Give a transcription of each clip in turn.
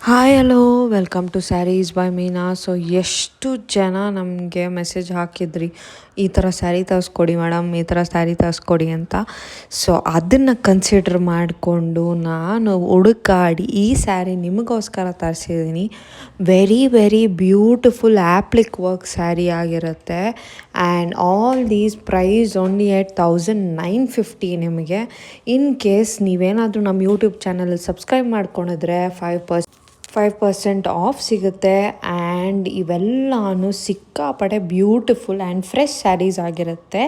Hi hello welcome to sarees by Meena. So ಎಷ್ಟು ಜನ ನಮಗೆ ಮೆಸೇಜ್ ಹಾಕಿದ್ರಿ ಈ ಥರ ಸ್ಯಾರಿ ತರಿಸ್ಕೊಡಿ ಮೇಡಮ್, ಈ ಥರ ಸ್ಯಾರಿ ತರಿಸ್ಕೊಡಿ ಅಂತ. ಸೊ ಅದನ್ನು ಕನ್ಸಿಡರ್ ಮಾಡಿಕೊಂಡು ನಾನು ಹುಡುಕಾಡಿ ಈ ಸ್ಯಾರಿ ನಿಮಗೋಸ್ಕರ ತರಿಸಿದ್ದೀನಿ. Very very beautiful applique work sari ಆಗಿರುತ್ತೆ. And all these price only at 1950. ನಿಮಗೆ ಇನ್ ಕೇಸ್ ನೀವೇನಾದರೂ ನಮ್ಮ ಯೂಟ್ಯೂಬ್ ಚಾನಲ್ ಸಬ್ಸ್ಕ್ರೈಬ್ ಮಾಡ್ಕೊಂಡಿದ್ರೆ 5% ಆಫ್ ಸಿಗುತ್ತೆ. ಆ್ಯಂಡ್ ಇವೆಲ್ಲನೂ ಸಿಕ್ಕಾಪಟ್ಟೆ ಬ್ಯೂಟಿಫುಲ್ ಆ್ಯಂಡ್ ಫ್ರೆಶ್ ಸ್ಯಾರೀಸ್ ಆಗಿರುತ್ತೆ.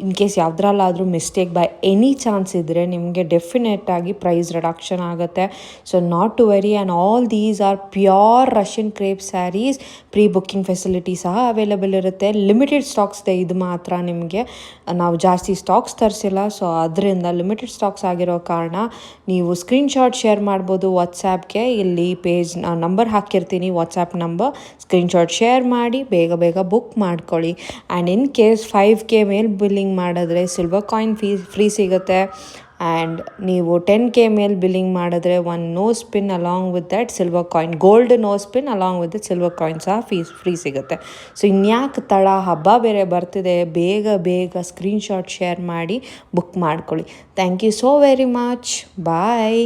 ಇನ್ ಕೇಸ್ ಯಾವುದ್ರಲ್ಲಾದರೂ ಮಿಸ್ಟೇಕ್ ಬೈ ಎನಿ ಚಾನ್ಸ್ ಇದ್ದರೆ ನಿಮಗೆ ಡೆಫಿನೆಟಾಗಿ ಪ್ರೈಸ್ ರಿಡಕ್ಷನ್ ಆಗುತ್ತೆ. So not to worry. And all these are pure Russian crepe saris. Pre booking facility ಸಹ ಅವೈಲೇಬಲ್ ಇರುತ್ತೆ. ಲಿಮಿಟೆಡ್ ಸ್ಟಾಕ್ಸ್ ಇದೆ ಇದು ಮಾತ್ರ. ನಿಮಗೆ ನಾವು ಜಾಸ್ತಿ ಸ್ಟಾಕ್ಸ್ ತರಿಸಿಲ್ಲ. ಸೊ ಅದರಿಂದ ಲಿಮಿಟೆಡ್ ಸ್ಟಾಕ್ಸ್ ಆಗಿರೋ ಕಾರಣ ನೀವು ಸ್ಕ್ರೀನ್ಶಾಟ್ ಶೇರ್ ಮಾಡ್ಬೋದು ವಾಟ್ಸಾಪ್ಗೆ. ಇಲ್ಲಿ ನಂಬರ್ ಹಾಕಿರ್ತೀನಿ, ವಾಟ್ಸಾಪ್ ನಂಬರ್. ಸ್ಕ್ರೀನ್ಶಾಟ್ ಶೇರ್ ಮಾಡಿ ಬೇಗ ಬೇಗ ಬುಕ್ ಮಾಡ್ಕೊಳ್ಳಿ. ಆ್ಯಂಡ್ ಇನ್ ಕೇಸ್ 5K ಮೇಲೆ ಬಿಲ್ಲಿಂಗ್ ಮಾಡಿದ್ರೆ ಸಿಲ್ವರ್ ಕಾಯಿನ್ ಫ್ರೀ ಸಿಗುತ್ತೆ. ಆ್ಯಂಡ್ ನೀವು 10K ಮೇಲೆ ಬಿಲ್ಲಿಂಗ್ ಮಾಡಿದ್ರೆ ಒಂದು no spin along with that silver coin, gold no spin along with silver coin ಸಹ ಫ್ರೀ ಸಿಗುತ್ತೆ. ಸೊ ಇನ್ಯಾಕೆ ತಡ, ಹಬ್ಬ ಬೇರೆ ಬರ್ತಿದೆ, ಬೇಗ ಬೇಗ ಸ್ಕ್ರೀನ್ಶಾಟ್ ಶೇರ್ ಮಾಡಿ ಬುಕ್ ಮಾಡ್ಕೊಳ್ಳಿ. Thank you so very much. Bye.